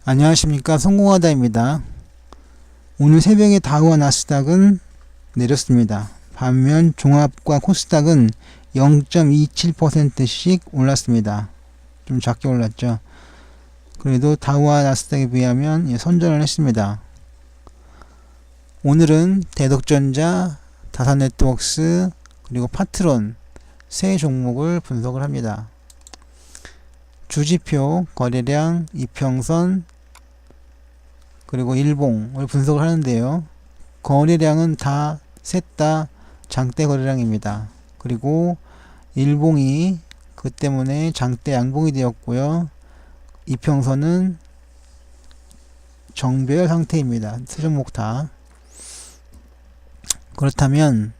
안녕하십니까, 성공하다입니다. 오늘 새벽에 다우와 나스닥은 내렸습니다. 반면 종합과 코스닥은 0.27%씩 올랐습니다. 좀 작게 올랐죠. 그래도 다우와 나스닥에 비하면 선전을 했습니다. 오늘은 대덕전자, 다산네트웍스, 그리고 파트론 세 종목을 분석을 합니다. 주지표, 거래량, 이평선, 그리고 일봉을 분석을 하는데요. 거래량은 셋 다 장대 거래량입니다. 그리고 일봉이 그 때문에 장대 양봉이 되었고요. 이평선은 정배열 상태입니다. 세 종목 다. 그렇다면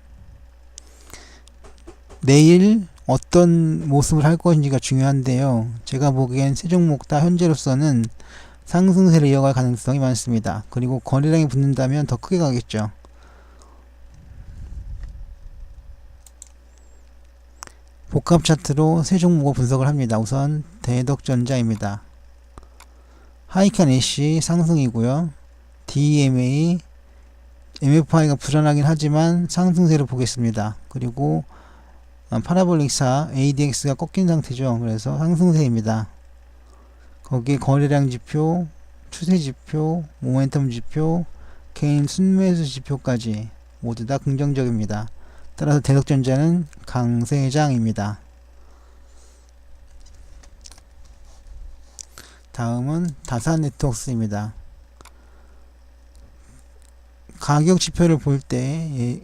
내일 어떤 모습을 할 것인지가 중요한데요. 제가 보기엔 세 종목 다 현재로서는 상승세를 이어갈 가능성이 많습니다. 그리고 거래량이 붙는다면 더 크게 가겠죠. 복합 차트로 세 종목을 분석을 합니다. 우선 대덕전자입니다. 하이칸 애쉬 상승이고요. DMA, MFI가 불안하긴 하지만 상승세를 보겠습니다. 그리고 파라볼릭사 ADX가 꺾인 상태죠. 그래서 상승세입니다. 거기에 거래량 지표, 추세 지표, 모멘텀 지표, 개인 순매수 지표까지 모두 다 긍정적입니다. 따라서 대덕전자는 강세장입니다. 다음은 다산네트웍스입니다. 가격 지표를 볼 때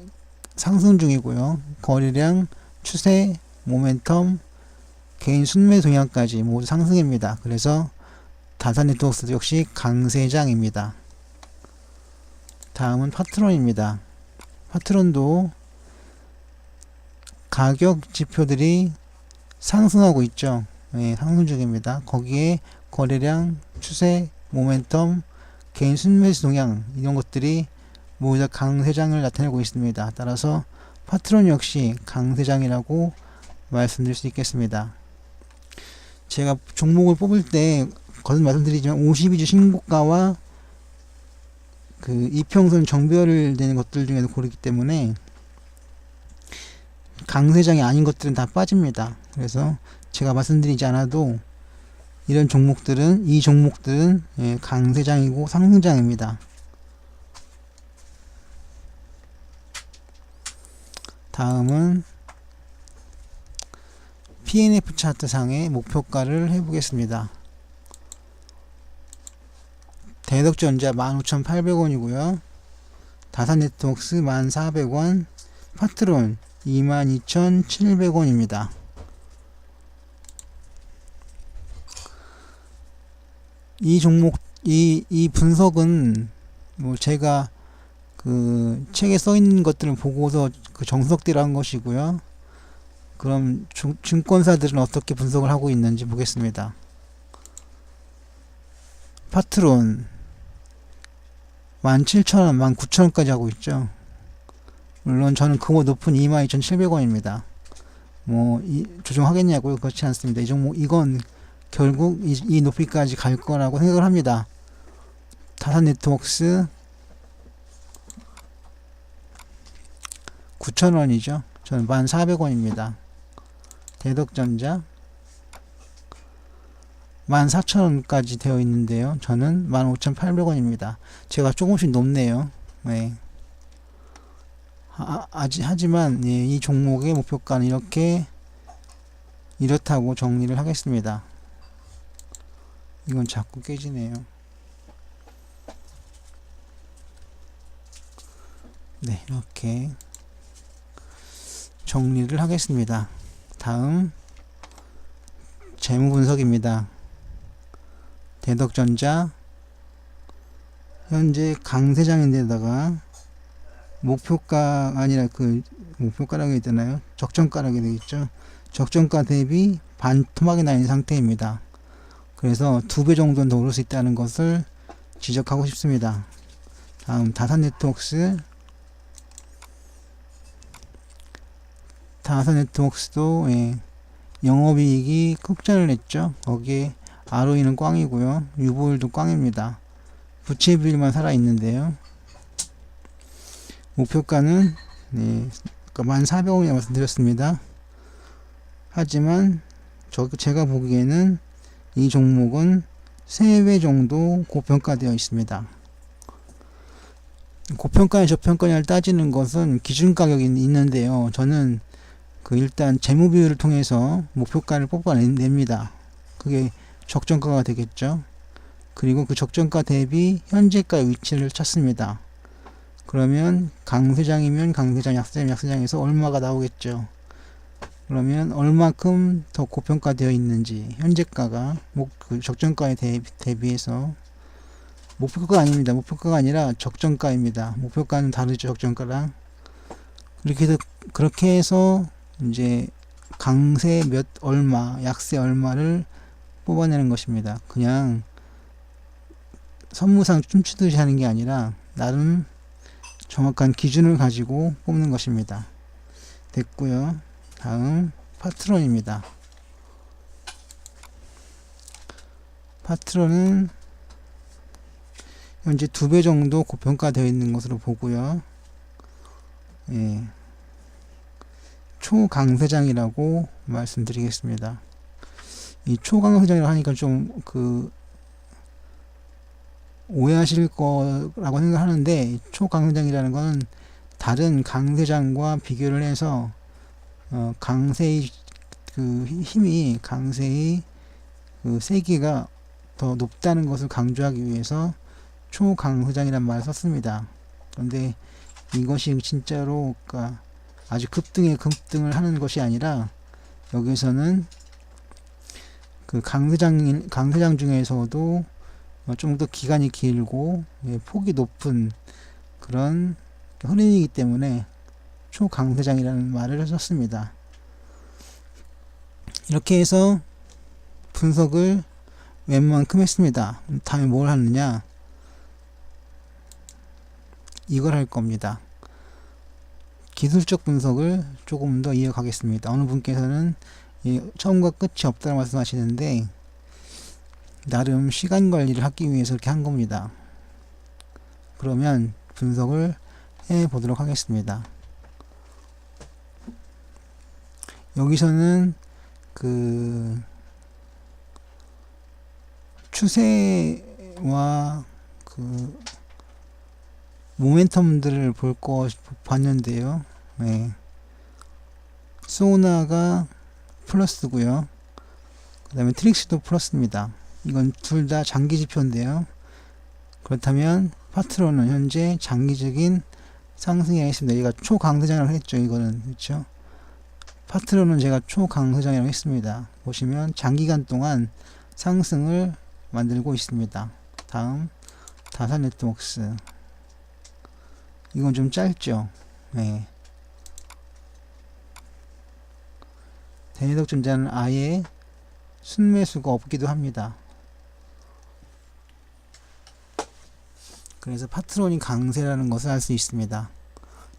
상승 중이고요. 거래량, 추세, 모멘텀, 개인 순매 동향까지 모두 상승입니다. 그래서 다산네트웍스도 역시 강세장입니다. 다음은 파트론입니다. 파트론도 가격 지표들이 상승하고 있죠. 상승 중입니다. 거기에 거래량, 추세, 모멘텀, 개인 순매수 동향 이런 것들이 모두 다 강세장을 나타내고 있습니다. 따라서 파트론 역시 강세장이라고 말씀드릴 수 있겠습니다. 제가 종목을 뽑을 때 거듭 말씀드리지만 52주 신고가와 그 이평선 정배열을 되는 것들 중에서 고르기 때문에 강세장이 아닌 것들은 다 빠집니다. 그래서 제가 말씀드리지 않아도 이런 종목들은 이 종목들은 강세장이고 상승장입니다. 다음은 PNF 차트 상의 목표가를 해보겠습니다. 대덕전자 15,800원이고요. 다산네트웍스 1,400원, 파트론 22,700원입니다. 이 종목, 이 분석은 뭐 제가 그 책에 써 있는 것들을 보고서 그 정석대로 한 것이고요. 그럼 증권사들은 어떻게 분석을 하고 있는지 보겠습니다. 파트론 17,000원, 19,000원까지 하고 있죠. 물론 저는 그거 높은 22,700원입니다. 뭐 조정하겠냐고요? 그렇지 않습니다. 이 종목 이건 결국 이 높이까지 갈 거라고 생각을 합니다. 다산네트웍스 9,000원이죠. 저는 1,400원입니다. 대덕전자 14,000원까지 되어 있는데요. 저는 15,800원입니다. 제가 조금씩 높네요. 네. 하지만 이 종목의 목표가는 이렇다고 정리를 하겠습니다. 이건 자꾸 깨지네요. 네, 이렇게 정리를 하겠습니다. 다음 재무 분석입니다. 대덕전자 현재 강세장인데다가 목표가 아니라 그 목표가라고 해야 되나요? 적정가라고 되겠죠. 적정가 대비 반토막이 나 있는 상태입니다. 그래서 2배 정도는 더 오를 수 있다는 것을 지적하고 싶습니다. 다음 다산네트웍스 다산네트웍스도 영업이익이 흑자를 냈죠. 거기에 ROE는 꽝이고요. 유보율도 꽝입니다. 부채 비율만 살아있는데요. 목표가는 네, 1,400원이라고 말씀드렸습니다. 하지만 제가 보기에는 이 종목은 3배 정도 고평가되어 있습니다. 고평가냐 저평가냐를 따지는 것은 기준 가격이 있는데요. 저는 일단 재무 비율을 통해서 목표가를 뽑아냅니다. 그게 적정가가 되겠죠. 그리고 그 적정가 대비 현재가의 위치를 찾습니다. 그러면 강세장이면 강세장, 약세장이면 약세장에서 얼마가 나오겠죠. 그러면 얼마큼 더 고평가되어 있는지 현재가가 그 적정가에 대비해서 목표가가 아닙니다. 목표가가 아니라 적정가입니다. 목표가는 다르죠. 적정가랑. 그렇게 해서 이제 강세 몇 얼마, 약세 얼마를 뽑아내는 것입니다. 그냥 선무상 춤추듯이 하는 게 아니라 나름 정확한 기준을 가지고 뽑는 것입니다. 됐고요. 다음 파트론입니다. 파트론은 현재 2배 정도 고평가되어 있는 것으로 보고요. 예. 초강세장이라고 말씀드리겠습니다. 이 초강세장이라고 하니까 좀 오해하실 거라고 생각하는데, 초강세장이라는 것은 다른 강세장과 비교를 해서 강세의 힘이, 강세의 세기가 더 높다는 것을 강조하기 위해서 초강세장이라는 말을 썼습니다. 그런데 이것이 진짜로 아주 급등을 하는 것이 아니라, 여기서는 강세장 중에서도 좀 더 기간이 길고 폭이 높은 그런 흐름이기 때문에 초강세장이라는 말을 썼습니다. 이렇게 해서 분석을 웬만큼 했습니다. 다음에 뭘 하느냐, 이걸 할 겁니다. 기술적 분석을 조금 더 이어가겠습니다. 어느 분께서는 처음과 끝이 없다고 말씀하시는데, 나름 시간 관리를 하기 위해서 이렇게 한 겁니다. 그러면 분석을 해 보도록 하겠습니다. 여기서는 추세와 모멘텀들을 봤는데요. 네. 소나가 플러스고요. 그 다음에 트릭스도 플러스입니다. 이건 둘 다 장기 지표인데요. 그렇다면 파트론은 현재 장기적인 상승이 있습니다. 얘가 초강세장이라고 했죠. 이거는 그렇죠. 파트론은 제가 초강세장이라고 했습니다. 보시면 장기간 동안 상승을 만들고 있습니다. 다음 다산네트웍스, 이건 좀 짧죠. 네. 대내덕전자는 아예 순매수가 없기도 합니다. 그래서 파트론이 강세라는 것을 알 수 있습니다.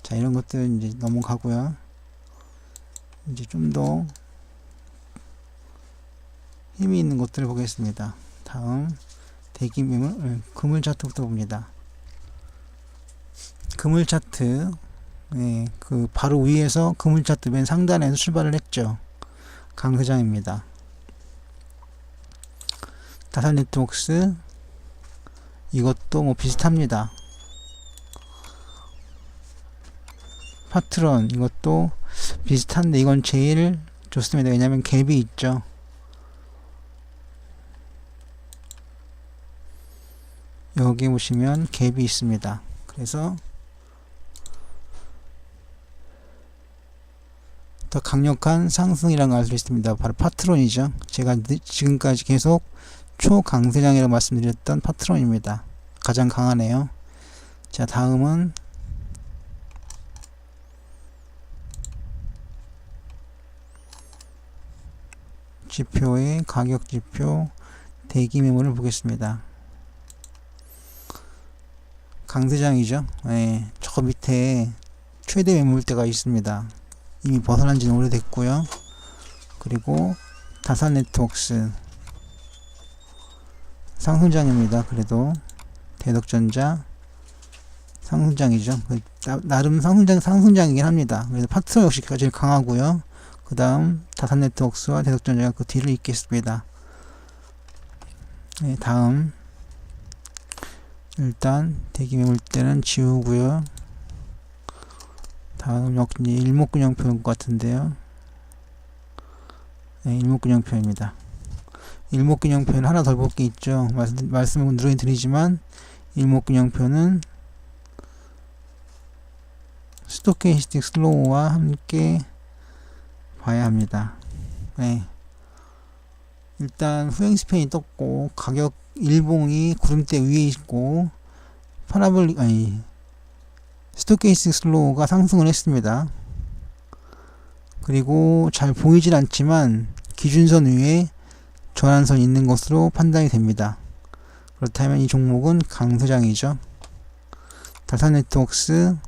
자, 이런 것들 이제 넘어가고요. 이제 좀 더 힘이 있는 것들을 보겠습니다. 다음 대기매물, 그물 차트부터 봅니다. 그물 차트, 바로 위에서 그물 차트 맨 상단에서 출발을 했죠. 강세장입니다. 다산네트웍스, 이것도 비슷합니다. 파트론, 이것도 비슷한데 이건 제일 좋습니다. 왜냐하면 갭이 있죠. 여기 보시면 갭이 있습니다. 그래서 더 강력한 상승이라는 걸 알 수 있습니다. 바로 파트론이죠. 제가 지금까지 계속 초강세장이라고 말씀드렸던 파트론입니다. 가장 강하네요. 자, 다음은 지표의 가격 지표 대기 매물을 보겠습니다. 강세장이죠. 저 밑에 최대 매물대가 있습니다. 이미 벗어난 지는 오래됐고요. 그리고 다산네트웍스, 상승장입니다. 그래도 대덕전자 상승장이죠. 나름 상승장이긴 합니다. 그래서 파트너 역시 제일 강하고요. 그 다음 다산네트웍스와 대덕전자가 그 뒤를 잇겠습니다. 네, 다음 일단 대기 매물대는 지우고요. 다음 역시 일목균형표인 것 같은데요. 네, 일목균형표입니다. 일목균형표는 하나 덜 볼 게 있죠. 말씀을 누르게 드리지만 일목균형표는 스토캐스틱 슬로우와 함께 봐야 합니다. 네. 일단 후행 스팬이 떴고 가격 일봉이 구름대 위에 있고 스토캐스틱 슬로우가 상승을 했습니다. 그리고 잘 보이진 않지만 기준선 위에 전환선이 있는 것으로 판단이 됩니다. 그렇다면 이 종목은 강세장이죠. 다산네트웍스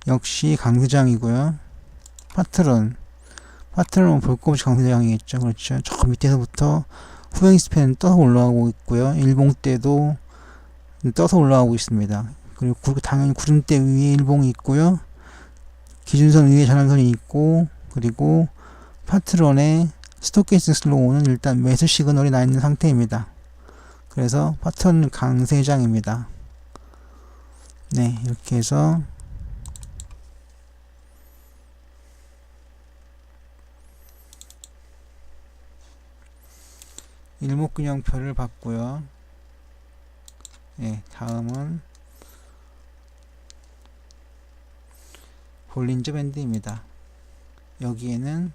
역시 강세장이고요. 파트론은 볼 것 없이 강세장이겠죠. 그렇죠. 저 밑에서부터 후행 스팬은 떠서 올라가고 있고요. 일봉대도 떠서 올라가고 있습니다. 그리고 당연히 구름대 위에 일봉이 있고요. 기준선 위에 전환선이 있고, 그리고 파트론의 스토캐스틱 슬로우는 일단 매수 시그널이 나 있는 상태입니다. 그래서 파트론은 강세장입니다. 네, 이렇게 해서 일목균형표를 봤고요. 네, 다음은 볼린저 밴드입니다. 여기에는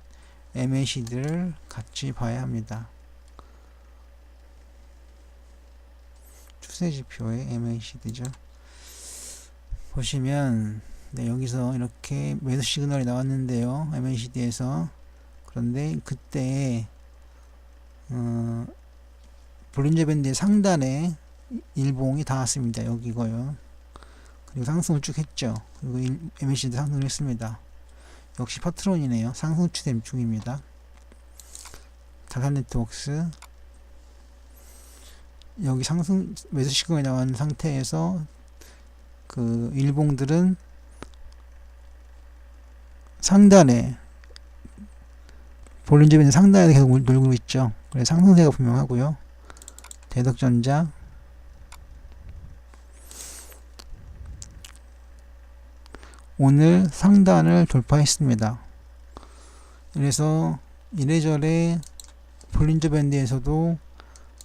MACD를 같이 봐야 합니다. 추세지표의 MACD죠. 보시면 네, 여기서 이렇게 매수 시그널이 나왔는데요. MACD에서. 그런데 그때 볼린저 밴드의 상단에 일봉이 닿았습니다. 여기고요. 그리고 상승을 쭉 했죠. 그리고 MACD 상승을 했습니다. 역시 파트론이네요. 상승 추세 중입니다. 다산네트웍스 여기 상승 매수 시그널이 나온 상태에서 그 일봉들은 상단에 볼린저 밴드 상단에 계속 놀고 있죠. 그래서 상승세가 분명하고요. 대덕전자 오늘 상단을 돌파했습니다. 그래서 이래저래 볼린저 밴드에서도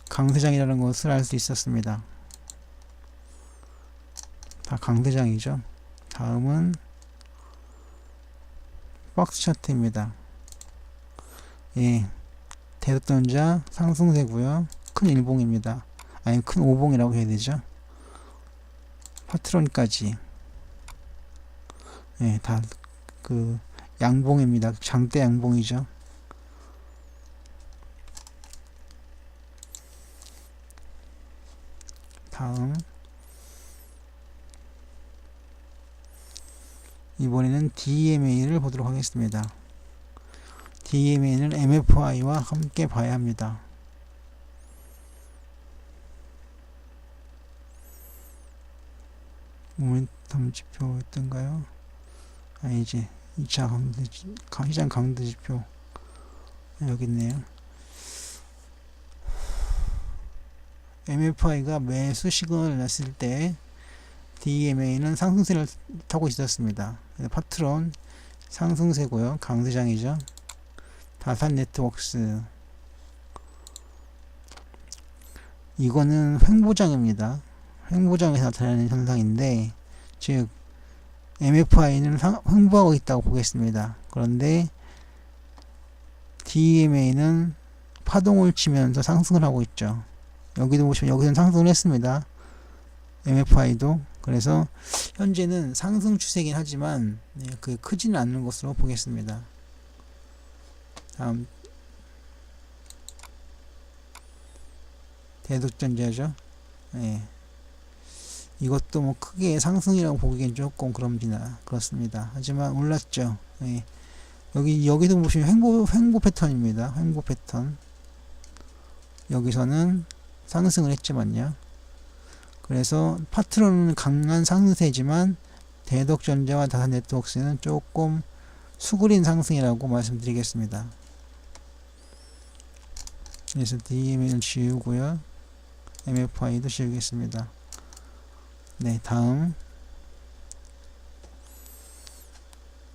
강세장이라는 것을 알 수 있었습니다. 다 강세장이죠. 다음은 박스 차트입니다. 예, 대덕전자 상승세고요. 큰 일봉입니다. 아니 큰 오봉이라고 해야 되죠. 파트론까지 예, 다 그 양봉입니다. 장대 양봉이죠. 다음 이번에는 DMA를 보도록 하겠습니다. DMA는 MFI와 함께 봐야 합니다. 모멘텀 지표였던가요? 아니지. 2차 시장 강도 지표 여기 있네요. MFI가 매수 시그널을 냈을 때 DMA는 상승세를 타고 있었습니다. 파트론 상승세고요. 강세장이죠. 다산네트웍스 이거는 횡보장입니다. 횡보장에서 나타나는 현상인데 즉 MFI는 횡보하고 있다고 보겠습니다. 그런데 DMA는 파동을 치면서 상승을 하고 있죠. 여기도 보시면 여기서는 상승을 했습니다. MFI도. 그래서 현재는 상승 추세이긴 하지만 그 크지는 않는 것으로 보겠습니다. 다음 대덕전자죠. 예. 이것도 뭐 크게 상승이라고 보기엔 조금 그렇습니다. 하지만 올랐죠. 예. 여기도 보시면 횡보 패턴입니다. 횡보 패턴. 여기서는 상승을 했지만요. 그래서 파트론은 강한 상승세지만 대덕전자와 다산네트워크스는 조금 수그린 상승이라고 말씀드리겠습니다. 그래서 DMA를 지우고요. MFI도 지우겠습니다. 네, 다음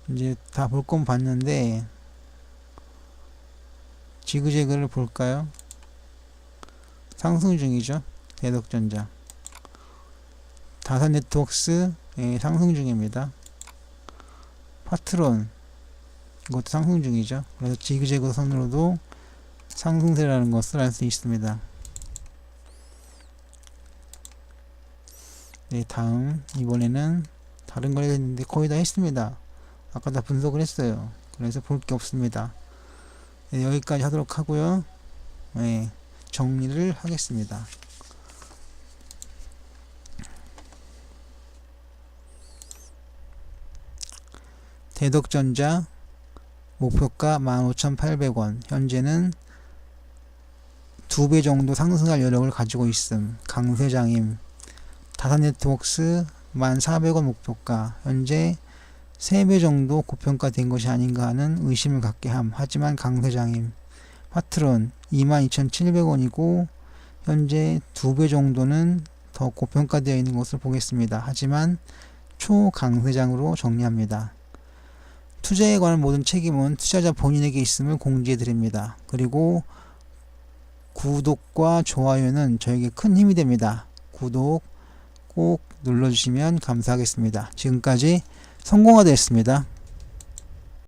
이제 다 볼 건 봤는데 지그재그를 볼까요? 상승 중이죠. 대덕전자. 다산네트워크스 상승 중입니다. 파트론 이것도 상승 중이죠. 그래서 지그재그 선으로도 상승세라는 것을 알 수 있습니다. 네, 다음 이번에는 다른 거래가 있는데 거의 다 했습니다. 아까 다 분석을 했어요. 그래서 볼 게 없습니다. 네, 여기까지 하도록 하고요. 네, 정리를 하겠습니다. 대덕전자 목표가 15,800원, 현재는 2배 정도 상승할 여력을 가지고 있음. 강세장임. 다산네트워크스 1,400원 목표가, 현재 3배 정도 고평가된 것이 아닌가 하는 의심을 갖게 함. 하지만 강세장임. 파트론 22,700원이고 현재 2배 정도는 더 고평가되어 있는 것을 보겠습니다. 하지만 초강세장으로 정리합니다. 투자에 관한 모든 책임은 투자자 본인에게 있음을 공지해 드립니다. 그리고 구독과 좋아요는 저에게 큰 힘이 됩니다. 구독 꼭 눌러주시면 감사하겠습니다. 지금까지 성공화되었습니다.